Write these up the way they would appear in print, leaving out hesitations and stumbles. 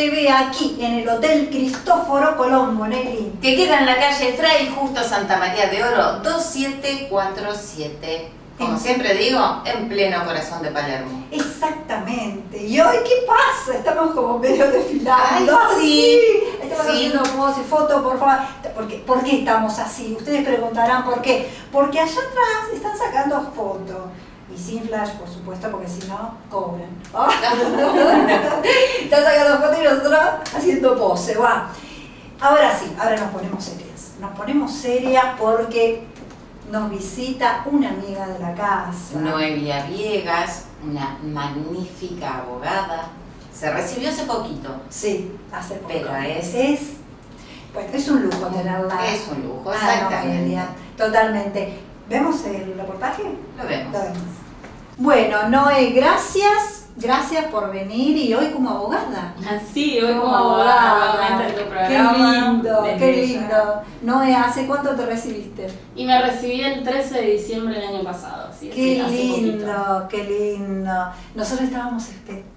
TV aquí, en el Hotel Cristóforo Colombo, Nelly. Que queda en la calle Fray Justo Santa María de Oro, 2747. Como siempre digo, en pleno corazón de Palermo. Exactamente. ¿Y hoy qué pasa? Estamos como medio desfilando. Ay, sí. Estamos haciendo fotos, por favor. ¿Por qué estamos así? Ustedes preguntarán por qué. Porque allá atrás están sacando fotos. Y sin flash, por supuesto, porque si no, cobran. Están sacando fotos y nosotros haciendo pose. Va. Ahora sí, ahora nos ponemos serias. Nos ponemos serias porque nos visita una amiga de la casa. Noelia Viegas, una magnífica abogada. Se recibió hace poquito. Sí, hace poco. Pero bueno, es un lujo tenerla. Es un lujo, exactamente. Noelia, totalmente. ¿Vemos el reportaje? Lo vemos. Bueno, Noé, gracias por venir y hoy como abogada. Sí, hoy como abogada, nuevamente en tu programa. Qué lindo. Noé, ¿hace cuánto te recibiste? Y me recibí el 13 de diciembre del año pasado. Así Qué hace lindo, poquito. qué lindo. Nosotros estábamos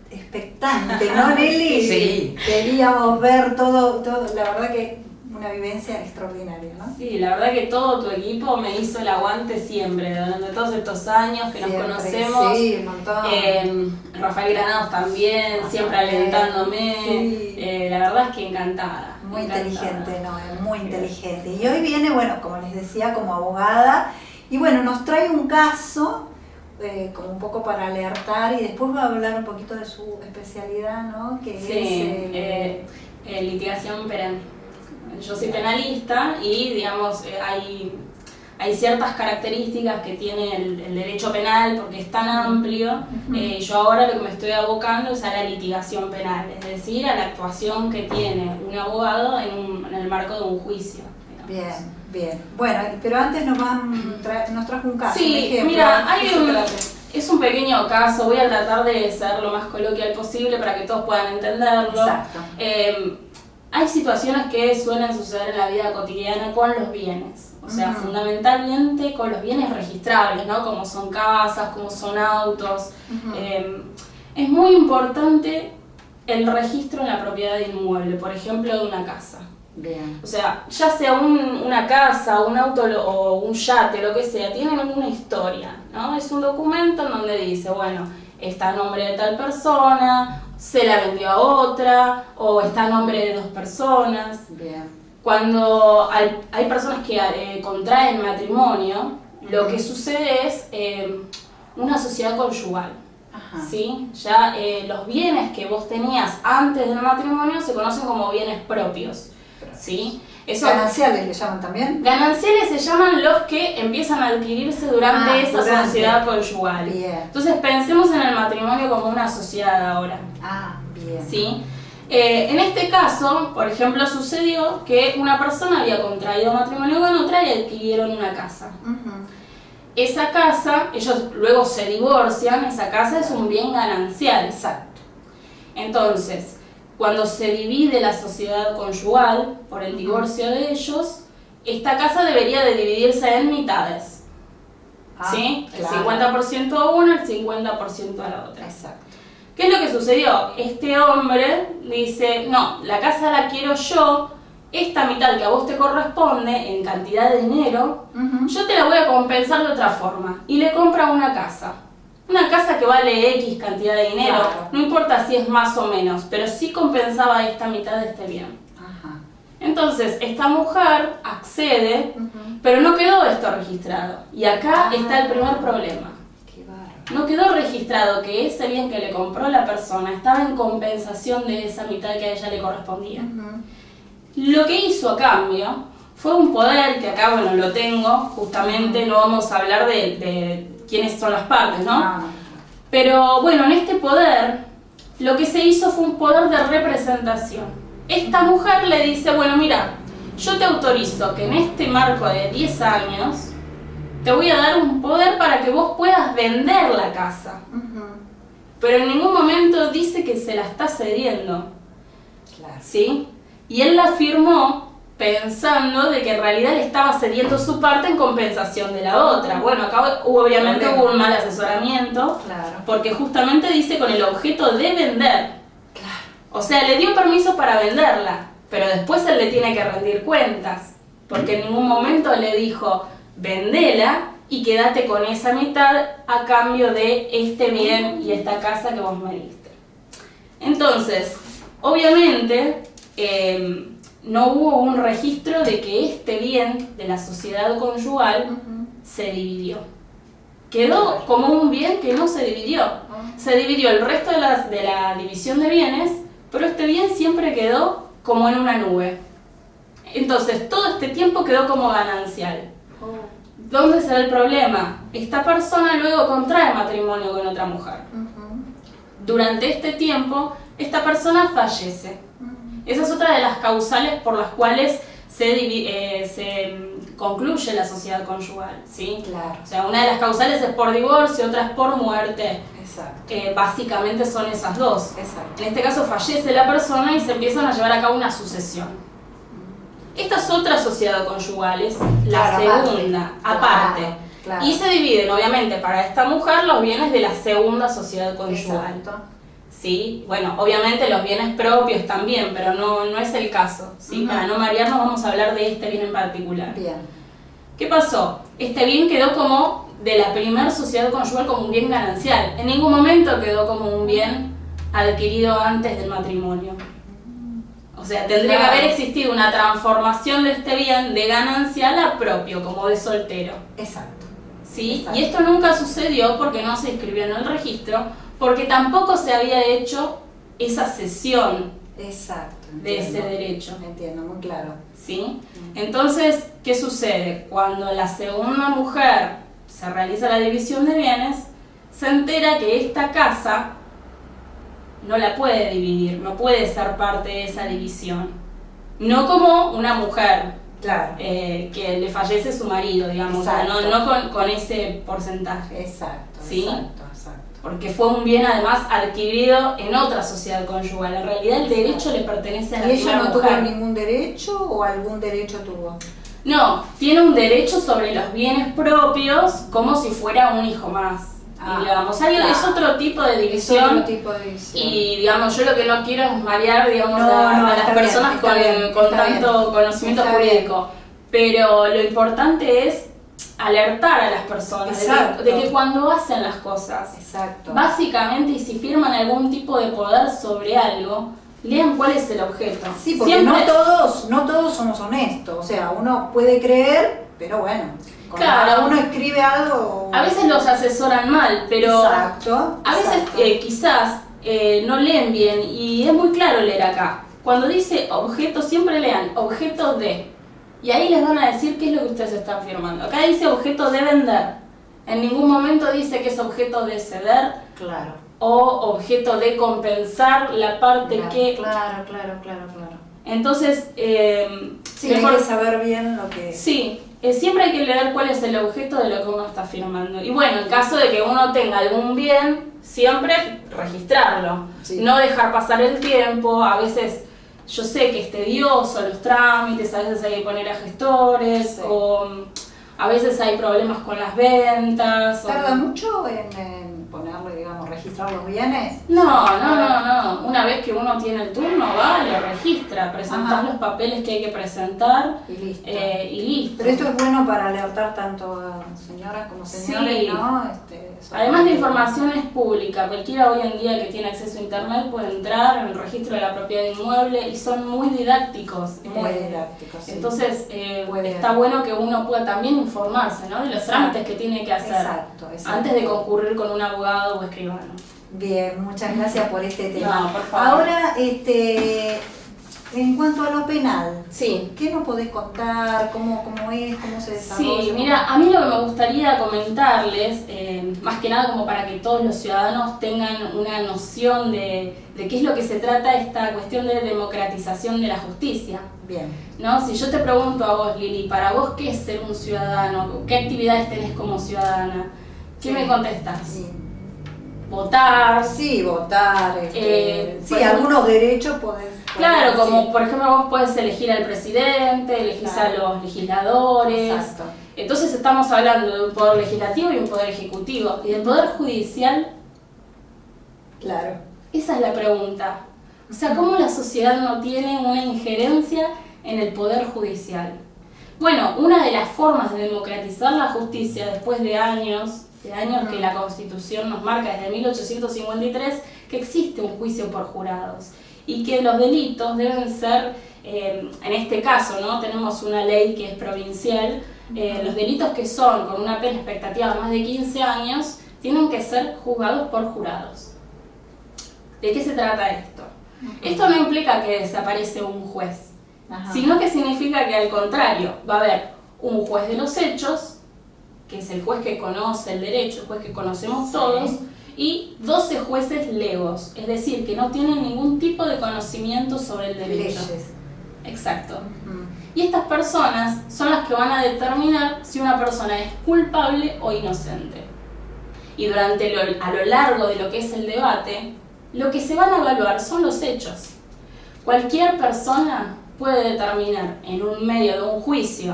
expectantes, ¿no, Nelly? Sí. Queríamos ver todo, la verdad que una vivencia extraordinaria, ¿no? Sí, la verdad que todo tu equipo me hizo el aguante siempre, durante todos estos años que Siempre, nos conocemos. Sí, un montón. Rafael Granados también, siempre alentándome. Sí. La verdad es que encantada. Muy encantada. inteligente, ¿no? Muy inteligente. Y hoy viene, bueno, como les decía, como abogada. Y bueno, nos trae un caso, como un poco para alertar, y después va a hablar un poquito de su especialidad, ¿no? Que es litigación penal. Yo soy penalista y, digamos, hay ciertas características que tiene el derecho penal porque es tan amplio. Yo ahora lo que me estoy abocando es a la litigación penal, es decir, a la actuación que tiene un abogado en el marco de un juicio. Digamos. Bien. Bueno, pero antes nos trajo un caso. Sí, mira, es un pequeño caso, voy a tratar de ser lo más coloquial posible para que todos puedan entenderlo. Exacto. Hay situaciones que suelen suceder en la vida cotidiana con los bienes, o sea, fundamentalmente con los bienes registrables, ¿no? Como son casas, como son autos. Es muy importante el registro en la propiedad de inmueble, por ejemplo, de una casa. Bien. O sea, ya sea una casa, un auto o un yate, lo que sea, tienen una historia, ¿no? Es un documento en donde dice, bueno, está a nombre de tal persona, se la vendió a otra, o está a nombre de dos personas. Bien. Cuando hay personas que contraen matrimonio, lo que sucede es una sociedad conyugal. ¿Sí? Ya los bienes que vos tenías antes del matrimonio se conocen como bienes propios. ¿Sí? ¿Gananciales le llaman también? Gananciales se llaman los que empiezan a adquirirse durante esa sociedad conyugal. Bien. Entonces pensemos en el matrimonio como una sociedad ahora. Bien. ¿Sí? En este caso, por ejemplo, sucedió que una persona había contraído matrimonio con otra y adquirieron una casa. Esa casa, ellos luego se divorcian, esa casa es un bien ganancial. Exacto. Entonces, cuando se divide la sociedad conyugal por el divorcio de ellos, esta casa debería de dividirse en mitades. ¿Sí? Claro. El 50% a una, el 50% a la otra. Exacto. ¿Qué es lo que sucedió? Este hombre dice, no, la casa la quiero yo, esta mitad que a vos te corresponde en cantidad de dinero, yo te la voy a compensar de otra forma. Y le compra una casa. Una casa que vale X cantidad de dinero, Claro. no importa si es más o menos, pero sí compensaba esta mitad de este bien. Entonces, esta mujer accede, pero no quedó esto registrado. Y acá está el primer problema. Qué bárbaro. No quedó registrado que ese bien que le compró la persona estaba en compensación de esa mitad que a ella le correspondía. Lo que hizo a cambio fue un poder que acá, bueno, lo tengo, justamente no vamos a hablar de quiénes son las partes, ¿no? Pero bueno, en este poder lo que se hizo fue un poder de representación. Esta mujer le dice, bueno, mira, yo te autorizo que en este marco de 10 años te voy a dar un poder para que vos puedas vender la casa. Pero en ningún momento dice que se la está cediendo. Claro. ¿Sí? Y él la firmó pensando de que en realidad le estaba cediendo su parte en compensación de la otra. Bueno, acá obviamente hubo un mal asesoramiento, Claro. porque justamente dice con el objeto de vender. Claro. O sea, le dio permiso para venderla, pero después él le tiene que rendir cuentas, porque en ningún momento le dijo, vendela y quédate con esa mitad a cambio de este bien y esta casa que vos me diste. Entonces, obviamente, no hubo un registro de que este bien de la sociedad conyugal se dividió. Quedó como un bien que no se dividió. Se dividió el resto de la división de bienes, pero este bien siempre quedó como en una nube. Entonces, todo este tiempo quedó como ganancial. ¿Dónde se da el problema? Esta persona luego contrae matrimonio con otra mujer. Durante este tiempo, esta persona fallece. Esa es otra de las causales por las cuales se concluye la sociedad conyugal, ¿sí? Claro. O sea, una de las causales es por divorcio, otra es por muerte. Exacto. Básicamente son esas dos. Exacto. En este caso fallece la persona y se empiezan a llevar a cabo una sucesión. Esta es otra sociedad conyugal, es la segunda, aparte. Claro. Y se dividen, obviamente, para esta mujer los bienes de la segunda sociedad conyugal. Exacto. ¿Sí? Bueno, obviamente los bienes propios también, pero no es el caso, ¿sí? Para no marearnos vamos a hablar de este bien en particular. Bien. ¿Qué pasó? Este bien quedó como de la primera sociedad conyugal como un bien ganancial. En ningún momento quedó como un bien adquirido antes del matrimonio. O sea, tendría que haber existido una transformación de este bien de ganancial a propio, como de soltero. Exacto. ¿Sí? Exacto. Y esto nunca sucedió porque no se inscribió en el registro, porque tampoco se había hecho esa cesión Exacto. de ese derecho. Entiendo, muy claro. ¿Sí? Entonces, ¿qué sucede? Cuando la segunda mujer se realiza la división de bienes, se entera que esta casa no la puede dividir, no puede ser parte de esa división. No como una mujer, Claro. que le fallece su marido, digamos, Exacto. no con ese porcentaje. Exacto. ¿Sí? Exacto. Porque fue un bien además adquirido en otra sociedad conyugal. En realidad el derecho le pertenece a la ¿Y ella primera no tuvo mujer. ningún derecho o algún derecho tuvo? No, tiene un derecho sobre los bienes propios como si fuera un hijo más. Digamos, es otro tipo de división. Es otro tipo de división. Y digamos, yo lo que no quiero es marear, digamos, No, a las está personas bien, con está tanto bien. conocimiento Está jurídico. Pero lo importante es alertar a las personas de que cuando hacen las cosas, Exacto. básicamente, y si firman algún tipo de poder sobre algo, lean cuál es el objeto. Sí, porque Siempre- no todos somos honestos. O sea, uno puede creer, pero bueno, cuando Claro. uno escribe algo... A veces los asesoran mal, pero Exacto. a veces exacto. quizás no leen bien, y es muy claro leer acá. Cuando dice objeto, siempre lean objeto de. Y ahí les van a decir qué es lo que ustedes están firmando. Acá dice objeto de vender. En ningún momento dice que es objeto de ceder Claro. o objeto de compensar la parte que... Claro. Entonces, Sí, hay mejor- que saber bien lo que... Sí, siempre hay que leer cuál es el objeto de lo que uno está firmando. Y bueno, en caso de que uno tenga algún bien, siempre registrarlo. Sí. No dejar pasar el tiempo. A veces yo sé que es tedioso los trámites, a veces hay que poner a gestores, Sí. o a veces hay problemas con las ventas. ¿Tarda mucho en ponerle, digamos, registrar los bienes? No. Una vez que uno tiene el turno, va, lo registra, presentás Ajá. los papeles que hay que presentar Y listo. y listo. Pero esto es bueno para alertar tanto a señoras como señores, Sí. ¿no? Además, la información es pública. Cualquiera hoy en día que tiene acceso a internet puede entrar en el registro de la propiedad inmueble y son muy didácticos. Muy didáctico, sí. Entonces, Puede- está bueno que uno pueda también informarse, ¿no?, de los trámites que tiene que hacer Exacto. antes de concurrir con un abogado o escribano. Bien, muchas gracias por este tema. No, por favor. Ahora, en cuanto a lo penal, Sí. ¿qué nos podés contar? ¿Cómo es? ¿Cómo se desarrolla? Sí, mira, a mí lo que me gustaría comentarles, más que nada como para que todos los ciudadanos tengan una noción de qué es lo que se trata esta cuestión de democratización de la justicia, Bien. ¿no? Si yo te pregunto a vos, Lili, para vos, ¿qué es ser un ciudadano? ¿Qué actividades tenés como ciudadana? ¿Qué me contestás? Sí. Votar. Sí, votar. Por Sí, ejemplo- algunos derechos podés. Claro, como sí. por ejemplo vos podés elegir al presidente, elegís Claro. a los legisladores. Exacto. Entonces estamos hablando de un poder legislativo y un poder ejecutivo. ¿Y del poder judicial? Claro. Esa es la pregunta. O sea, cómo la sociedad no tiene una injerencia en el poder judicial. Bueno, una de las formas de democratizar la justicia después de años que la Constitución nos marca desde 1853, que existe un juicio por jurados y que los delitos deben ser, en este caso, ¿no? Tenemos una ley que es provincial, los delitos que son con una pena expectativa de más de 15 años tienen que ser juzgados por jurados. ¿De qué se trata esto? Esto no implica que desaparece un juez, sino que significa que al contrario, va a haber un juez de los hechos, que es el juez que conoce el derecho, el juez que conocemos todos, y 12 jueces legos, es decir, que no tienen ningún tipo de conocimiento sobre el derecho. Leyes. Exacto. Y estas personas son las que van a determinar si una persona es culpable o inocente. Y a lo largo de lo que es el debate, lo que se van a evaluar son los hechos. Cualquier persona puede determinar en un medio de un juicio,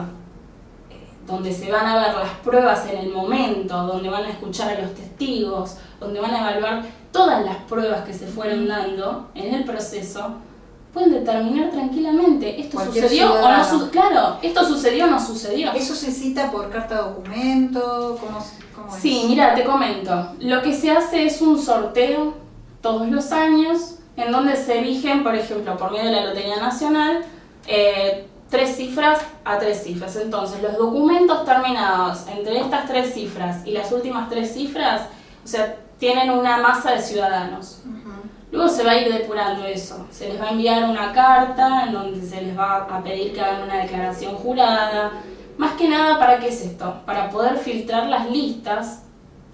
donde se van a ver las pruebas en el momento, donde van a escuchar a los testigos, donde van a evaluar todas las pruebas que se fueron dando en el proceso, pueden determinar tranquilamente esto Cualquier sucedió ciudadano. o no sucedió. Claro, esto sucedió o no sucedió. ¿Eso se cita por carta de documento? ¿Cómo es? Sí, mira, te comento. Lo que se hace es un sorteo todos los años, en donde se eligen, por ejemplo, por medio de la Lotería Nacional, 3 cifras a 3 cifras. Entonces, los documentos terminados entre estas 3 cifras y las últimas 3 cifras, o sea, tienen una masa de ciudadanos. Luego se va a ir depurando eso. Se les va a enviar una carta en donde se les va a pedir que hagan una declaración jurada. Más que nada, ¿para qué es esto? Para poder filtrar las listas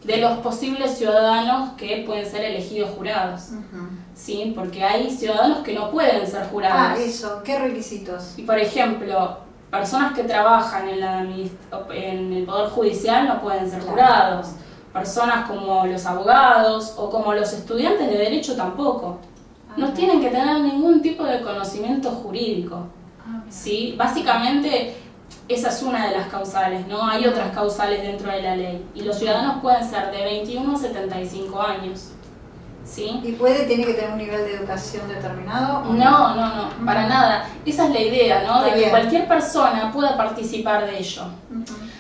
de los posibles ciudadanos que pueden ser elegidos jurados. ¿Sí? Porque hay ciudadanos que no pueden ser jurados. Ah, eso. ¿Qué requisitos? Y por ejemplo, personas que trabajan en el Poder Judicial no pueden ser jurados. Personas como los abogados o como los estudiantes de Derecho tampoco. No tienen que tener ningún tipo de conocimiento jurídico. ¿Sí? Básicamente, esa es una de las causales, ¿no? Hay otras causales dentro de la ley. Y los ciudadanos pueden ser de 21 a 75 años. ¿Sí? ¿Y tiene que tener un nivel de educación determinado? No, para nada. Esa es la idea, ¿no? Está De que bien. cualquier persona pueda participar de ello.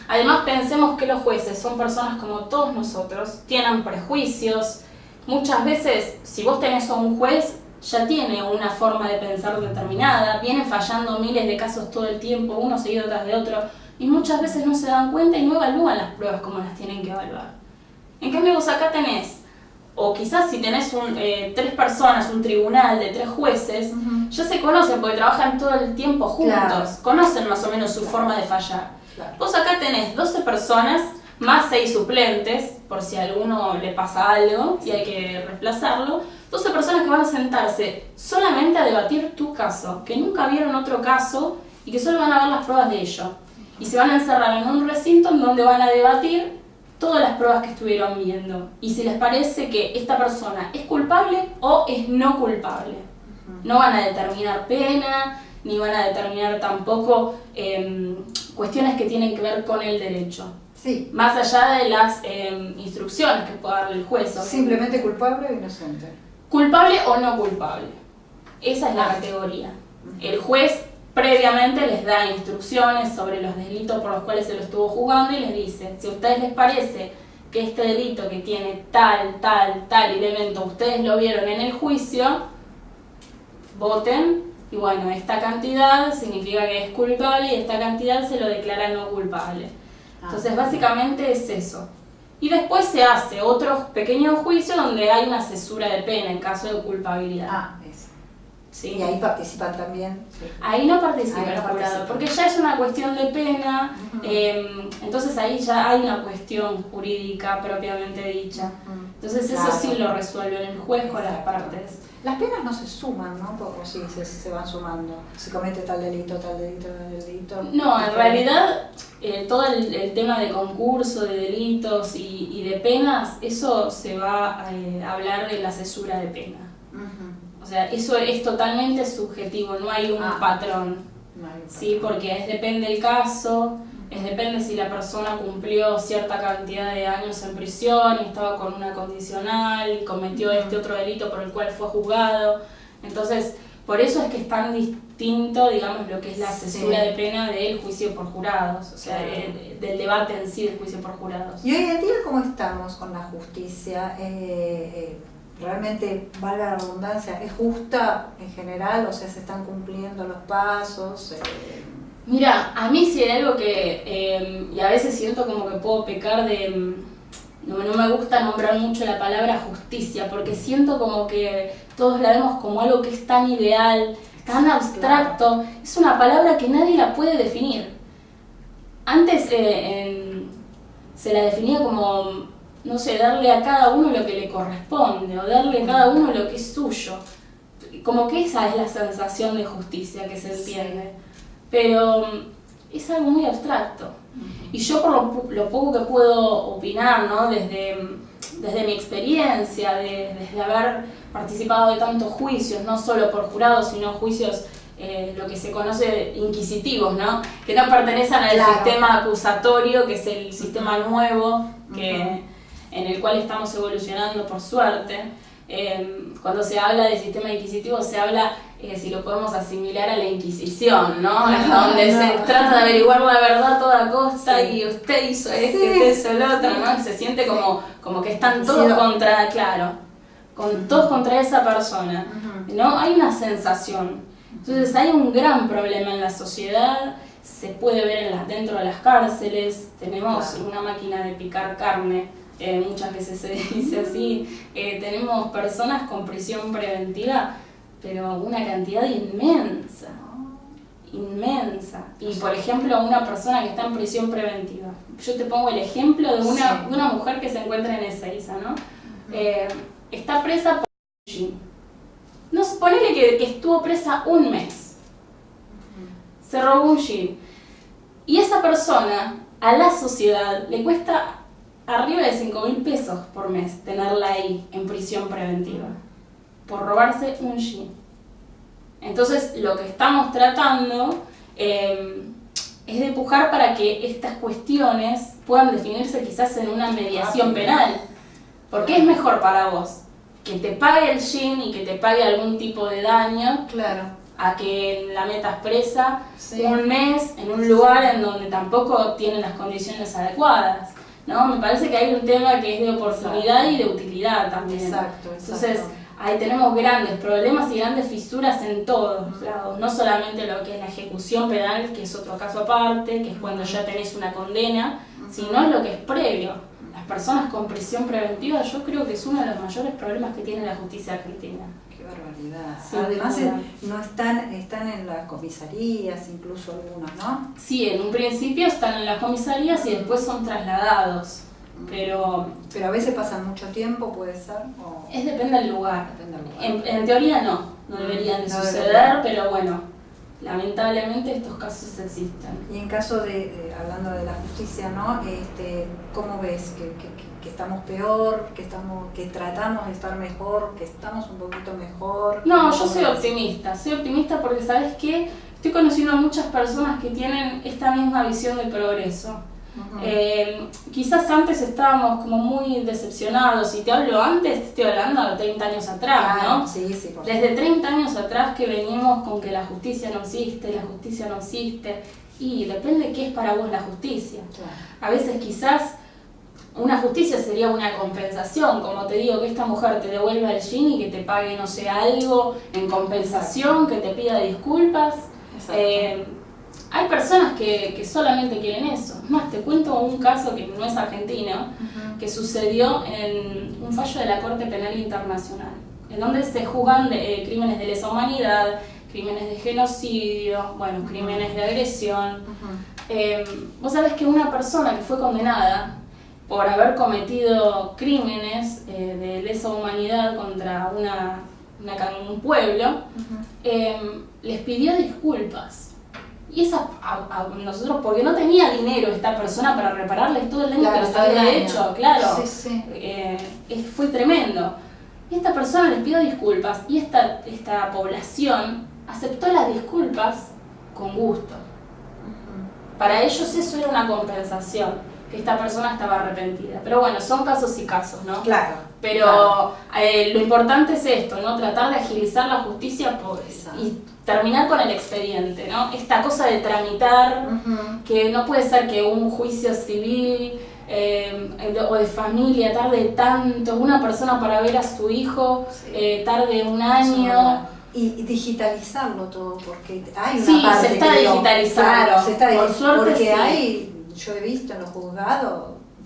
Además, pensemos que los jueces son personas como todos nosotros, tienen prejuicios. Muchas veces, si vos tenés a un juez, ya tiene una forma de pensar determinada, vienen fallando miles de casos todo el tiempo, uno seguido tras de otro, y muchas veces no se dan cuenta y no evalúan las pruebas como las tienen que evaluar. En cambio, vos acá tenés, o quizás si tenés 3 personas, un tribunal de 3 jueces, ya se conocen porque trabajan todo el tiempo juntos, conocen más o menos su forma de fallar. Vos acá tenés 12 personas, más 6 suplentes, por si a alguno le pasa algo y hay que reemplazarlo. 12 personas que van a sentarse solamente a debatir tu caso, que nunca vieron otro caso y que solo van a ver las pruebas de ello. Y se van a encerrar en un recinto en donde van a debatir todas las pruebas que estuvieron viendo. Y si les parece que esta persona es culpable o es no culpable. No van a determinar pena, ni van a determinar tampoco cuestiones que tienen que ver con el derecho. Sí. Más allá de las instrucciones que pueda darle el juez. Simplemente culpable o inocente. Culpable o no culpable. Esa es la categoría. El juez previamente les da instrucciones sobre los delitos por los cuales se lo estuvo juzgando y les dice, si a ustedes les parece que este delito que tiene tal elemento, ustedes lo vieron en el juicio, voten, y bueno, esta cantidad significa que es culpable y esta cantidad se lo declara no culpable. Entonces básicamente es eso. Y después se hace otro pequeño juicio donde hay una cesura de pena en caso de culpabilidad. Eso. ¿Sí? Y ahí participan también. Sí. Ahí no participa Ahí no el jurado, participa. porque ya es una cuestión de pena, entonces ahí ya hay una cuestión jurídica propiamente dicha. Entonces eso sí lo resuelve el juez con las partes. Las penas no se suman, ¿no? O sí, se van sumando. Se comete tal delito, tal delito, tal delito. No, en realidad todo el tema de concurso, de delitos y de penas, eso se va a hablar de la cesura de pena. O sea, eso es totalmente subjetivo, no hay un patrón. No hay un Sí, porque depende del caso, depende si la persona cumplió cierta cantidad de años en prisión y estaba con una condicional y cometió este otro delito por el cual fue juzgado. Entonces, por eso es que es tan distinto, digamos, lo que es la cesura de pena del juicio por jurados, o sea, del debate en sí del juicio por jurados. ¿Y hoy en día cómo estamos con la justicia? ¿Realmente, valga la redundancia, es justa en general? O sea, ¿se están cumpliendo los pasos? Mira, a mí sí hay algo que, y a veces siento como que puedo pecar de... No me gusta nombrar mucho la palabra justicia, porque siento como que todos la vemos como algo que es tan ideal, tan abstracto. Claro. Es una palabra que nadie la puede definir. Antes se la definía como, no sé, darle a cada uno lo que le corresponde, o darle a cada uno lo que es suyo. Como que esa es la sensación de justicia que se entiende. Pero es algo muy abstracto. Y yo por lo poco que puedo opinar, ¿no? desde mi experiencia, desde haber participado de tantos juicios, no solo por jurados, sino juicios, lo que se conoce inquisitivos, ¿no? Que no pertenecen al sistema acusatorio, que es el sistema nuevo, en el cual estamos evolucionando por suerte. Cuando se habla de sistema inquisitivo se habla, si lo podemos asimilar a la Inquisición, ¿no? Donde se trata de averiguar la verdad a toda costa, y usted hizo esto, usted hizo el otro, ¿no? Se siente como que están todos contra, todos contra esa persona, ¿no? Hay una sensación. Entonces hay un gran problema en la sociedad, se puede ver dentro de las cárceles, tenemos una máquina de picar carne. Muchas veces se dice así, tenemos personas con prisión preventiva, pero una cantidad inmensa. Y por ejemplo, una persona que está en prisión preventiva, yo te pongo el ejemplo de una mujer que se encuentra en Ezeiza, ¿no? Está presa por un jean. No, ponele que estuvo presa un mes, se robó un jean, y esa persona a la sociedad le cuesta arriba de 5.000 pesos por mes tenerla ahí en prisión preventiva por robarse un jean. Entonces lo que estamos tratando es de empujar para que estas cuestiones puedan definirse quizás en una mediación penal. ¿Por qué es mejor para vos que te pague el jean y que te pague algún tipo de daño a que la metas presa un mes en un lugar en donde tampoco tienen las condiciones adecuadas? ¿No? Me parece que hay un tema que es de oportunidad y de utilidad también. Exacto. Entonces, ahí tenemos grandes problemas y grandes fisuras en todos lados. No solamente lo que es la ejecución penal, que es otro caso aparte, que es cuando ya tenés una condena, sino lo que es previo. Las personas con prisión preventiva, yo creo que es uno de los mayores problemas que tiene la justicia argentina. Qué barbaridad. Sí, además no están en las comisarías, incluso algunos, ¿no? Sí, en un principio están en las comisarías y después son trasladados. Pero a veces pasan mucho tiempo, ¿puede ser? Depende del lugar. En teoría no deberían de suceder, pero bueno, lamentablemente estos casos existen. Y en caso de hablando de la justicia, ¿no? ¿Cómo ves que estamos peor, que tratamos de estar mejor, que estamos un poquito mejor? No, yo soy optimista porque ¿sabes qué? Estoy conociendo a muchas personas que tienen esta misma visión del progreso. Quizás antes estábamos como muy decepcionados, y te hablo antes, estoy hablando de 30 años atrás, ¿no? Sí, desde 30 años atrás que venimos con que la justicia no existe, y depende qué es para vos la justicia. A veces quizás una justicia sería una compensación, como te digo, que esta mujer te devuelva el jean y que te pague, no sé, algo en compensación, que te pida disculpas. Hay personas que solamente quieren eso. Es más, te cuento un caso que no es argentino, que sucedió en un fallo de la Corte Penal Internacional, en donde se juzgan crímenes de lesa humanidad, crímenes de genocidio, crímenes de agresión. Vos sabés que una persona que fue condenada por haber cometido crímenes de lesa humanidad contra un pueblo, les pidió disculpas. Y nosotros, porque no tenía dinero esta persona para repararles todo el daño que les había hecho, fue tremendo. Y esta persona les pidió disculpas y esta población aceptó las disculpas con gusto. Para ellos eso era una compensación. que esta persona estaba arrepentida. Pero bueno, son casos y casos, ¿no? Claro. Pero lo importante es esto, ¿no? Tratar de agilizar la justicia y terminar con el expediente, ¿no? Esta cosa de tramitar, que no puede ser que un juicio civil o de familia tarde tanto, una persona para ver a su hijo tarde un año. Y digitalizarlo todo, porque hay una Sí, parte se está digitalizando, claro, se está por suerte porque sí. yo he visto en los juzgados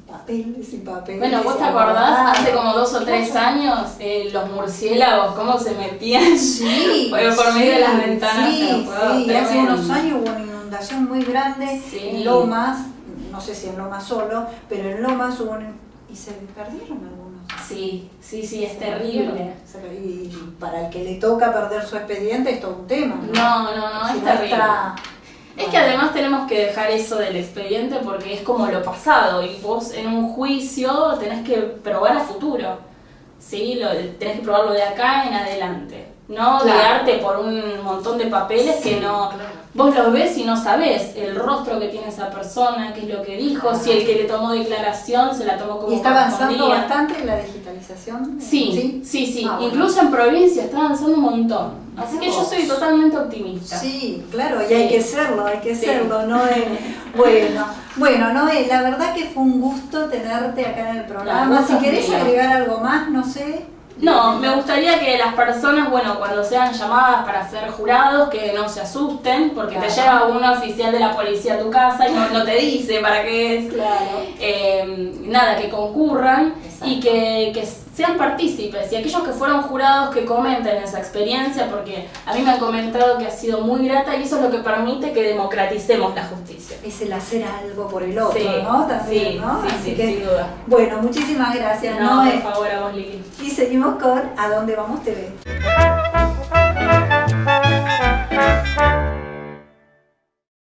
papeles y papeles. Bueno, ¿vos te y acordás abogados. hace como 2 o 3 años los murciélagos cómo se metían Sí, por medio de las ventanas? Sí, Tremendo. hace unos años hubo una inundación muy grande Sí. en Lomas, no sé si en Lomas solo, pero en Lomas hubo y se perdieron algunos. Sí, es terrible. Y para el que le toca perder su expediente es todo un tema. No, Si es no terrible. está- Es que además tenemos que dejar eso del expediente porque es como lo pasado y vos en un juicio tenés que probar a futuro, ¿sí? Tenés que probarlo de acá en adelante, no Claro. guiarte por un montón de papeles que no... Claro. Vos los ves y no sabés el rostro que tiene esa persona, qué es lo que dijo, si el que le tomó declaración se la tomó como ¿Y está avanzando correspondía. bastante la digitalización? Sí. Ah, bueno. Incluso en provincia está avanzando un montón. Así Mirá que yo vos. soy totalmente optimista. Sí, claro, Sí. y hay que serlo, Sí. Noé. Bueno, Noé, la verdad que fue un gusto tenerte acá en el programa. La Si gusto querés es mío. agregar algo más, no sé. No, me gustaría que las personas, bueno, cuando sean llamadas para ser jurados, que no se asusten, porque te lleva un oficial de la policía a tu casa y no te dice para qué es. Claro. Nada, que concurran. Exacto. Y que sean partícipes. Y aquellos que fueron jurados que comenten esa experiencia, porque a mí me han comentado que ha sido muy grata y eso es lo que permite que democraticemos la justicia. Es el hacer algo por el otro, Sí, ¿no? También, sí, ¿no? sí, Así sí, que, sin duda. bueno, muchísimas gracias, No, Noé. por favor, a vos, Lili. Y seguimos con ¿A dónde vamos TV?